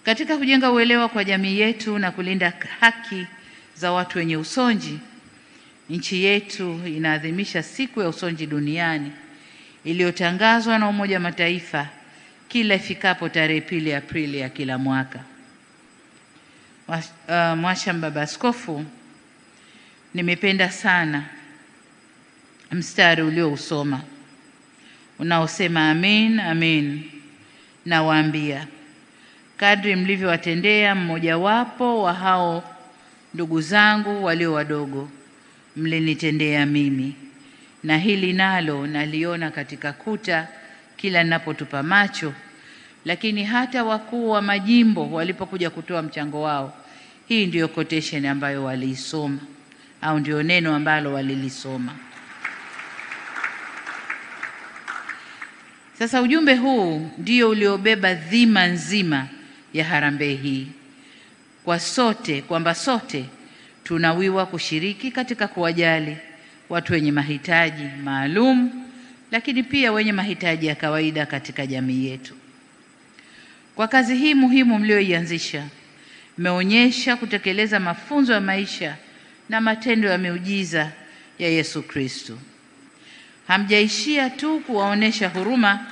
Katika kujenga uelewa kwa jamii yetu na kulinda haki za watu wenye usonji, nchi yetu inaadhimisha siku ya usonji duniani iliyotangazwa na Umoja wa Mataifa kila ifikapo tarehe 2 Aprili ya kila mwaka. Mwashamu Baba Askofu, nimependa sana mstari uliousoma unaosema amen, amen, nawaambia kadri mlivyowatendea mmojawapo wa hao ndugu zangu walio wadogo, mlinitendea mimi. Na hili nalo naliona katika kuta kila ninapotupa macho, lakini hata wakuu wa majimbo walipokuja kutoa mchango wao, hii ndiyo quotation ambayo waliisoma, au ndio neno ambalo walilisoma. Sasa ujumbe huu ndio uliobeba dhima nzima ya harambee hii kwa sote, kwamba sote tunawiwa kushiriki katika kuwajali watu wenye mahitaji maalum, lakini pia wenye mahitaji ya kawaida katika jamii yetu. Kwa kazi hii muhimu mlioianzisha, mmeonyesha kutekeleza mafunzo ya maisha na matendo ya miujiza ya Yesu Kristo. Hamjaishia tu kuwaonesha huruma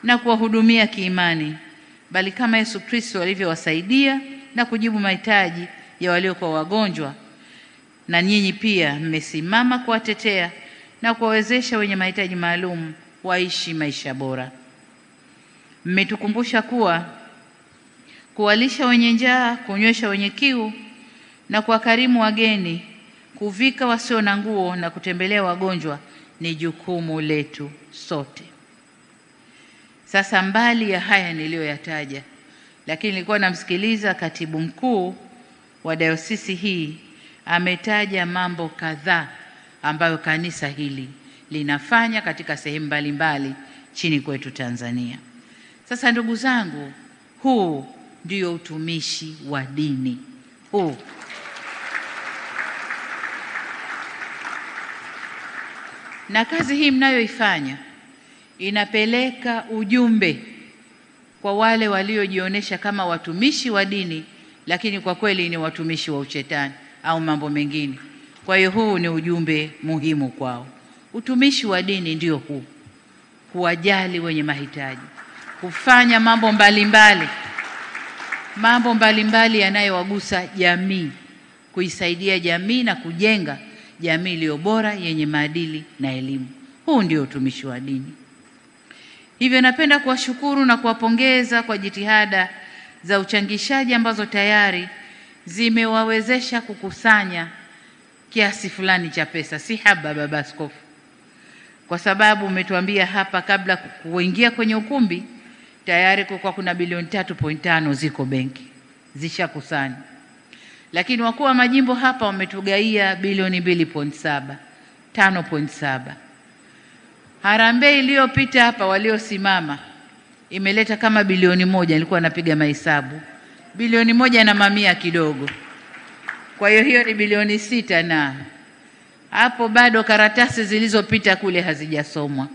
na kuwahudumia kiimani, bali kama Yesu Kristo alivyowasaidia na kujibu mahitaji ya waliokuwa wagonjwa, na nyinyi pia mmesimama kuwatetea na kuwawezesha wenye mahitaji maalum waishi maisha bora. Mmetukumbusha kuwa kuwalisha wenye njaa, kunywesha wenye kiu na kuwakarimu wageni, kuvika wasio na nguo na kutembelea wagonjwa ni jukumu letu sote. Sasa mbali ya haya niliyoyataja, lakini nilikuwa namsikiliza katibu mkuu wa dayosisi hii, ametaja mambo kadhaa ambayo kanisa hili linafanya katika sehemu mbalimbali chini kwetu Tanzania. Sasa ndugu zangu, huu ndio utumishi wa dini. Huu na kazi hii mnayoifanya inapeleka ujumbe kwa wale waliojionyesha kama watumishi wa dini, lakini kwa kweli ni watumishi wa ushetani au mambo mengine. Kwa hiyo huu ni ujumbe muhimu kwao. Utumishi wa dini ndio huu: kuwajali wenye mahitaji, kufanya mambo mbalimbali yanayowagusa jamii, kuisaidia jamii na kujenga jamii iliyo bora yenye maadili na elimu. Huu ndio utumishi wa dini. Hivyo napenda kuwashukuru na kuwapongeza kwa jitihada za uchangishaji ambazo tayari zimewawezesha kukusanya kiasi fulani cha pesa. Si haba, Baba Askofu, kwa sababu umetuambia hapa kabla kuingia kwenye ukumbi tayari kwa kuna bilioni 3.5 ziko benki zishakusanya, lakini wakuu wa majimbo hapa wametugaia bilioni 2.7, 5.7. Harambee iliyopita hapa waliosimama imeleta kama bilioni 1, nilikuwa napiga mahesabu, bilioni 1 na mamia kidogo. Kwa hiyo ni bilioni 6, na hapo bado karatasi zilizopita kule hazijasomwa,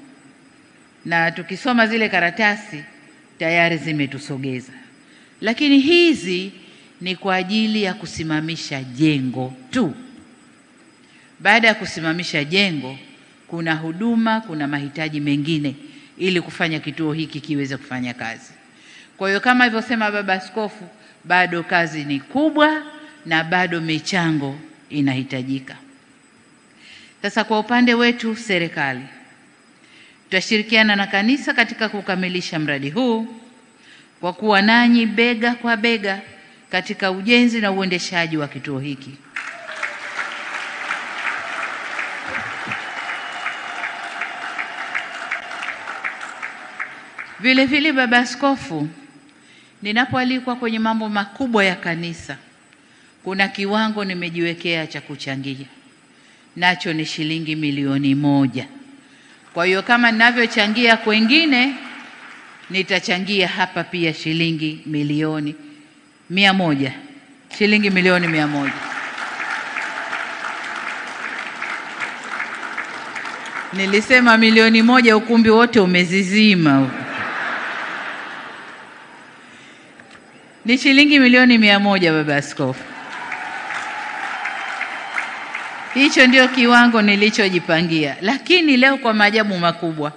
na tukisoma zile karatasi tayari zimetusogeza. Lakini hizi ni kwa ajili ya kusimamisha jengo tu. Baada ya kusimamisha jengo, kuna huduma, kuna mahitaji mengine ili kufanya kituo hiki kiweze kufanya kazi. Kwa hiyo kama alivyosema Baba Askofu, bado kazi ni kubwa na bado michango inahitajika. Sasa kwa upande wetu serikali, tutashirikiana na kanisa katika kukamilisha mradi huu kwa kuwa nanyi bega kwa bega katika ujenzi na uendeshaji wa kituo hiki. Vile vile Baba Askofu, ninapoalikwa kwenye mambo makubwa ya kanisa, kuna kiwango nimejiwekea cha kuchangia, nacho ni shilingi milioni 1. Kwa hiyo kama ninavyochangia kwengine, nitachangia hapa pia shilingi milioni 100, shilingi milioni 100. Nilisema milioni 1, ukumbi wote umezizima. Ni shilingi milioni 100, baba askofu. Hicho ndio kiwango nilichojipangia. Lakini leo kwa maajabu makubwa,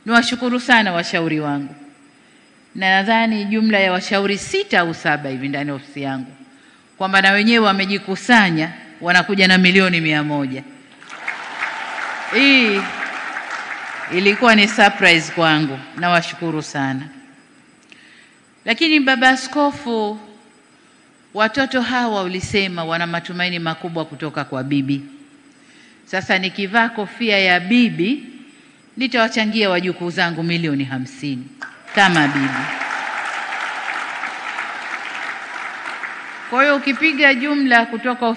niwashukuru sana washauri wangu. Na nadhani jumla ya washauri 6 au 7 hivi ndani ya ofisi yangu, kwamba na wenyewe wamejikusanya wanakuja na milioni 100. Hii ilikuwa ni surprise kwangu, na washukuru sana. Lakini baba askofu, watoto hawa ulisema wana matumaini makubwa kutoka kwa bibi. Sasa nikivaa kofia ya bibi, nitawachangia wajukuu zangu milioni 50 kama bibi. Kwa hiyo ukipiga jumla kutoka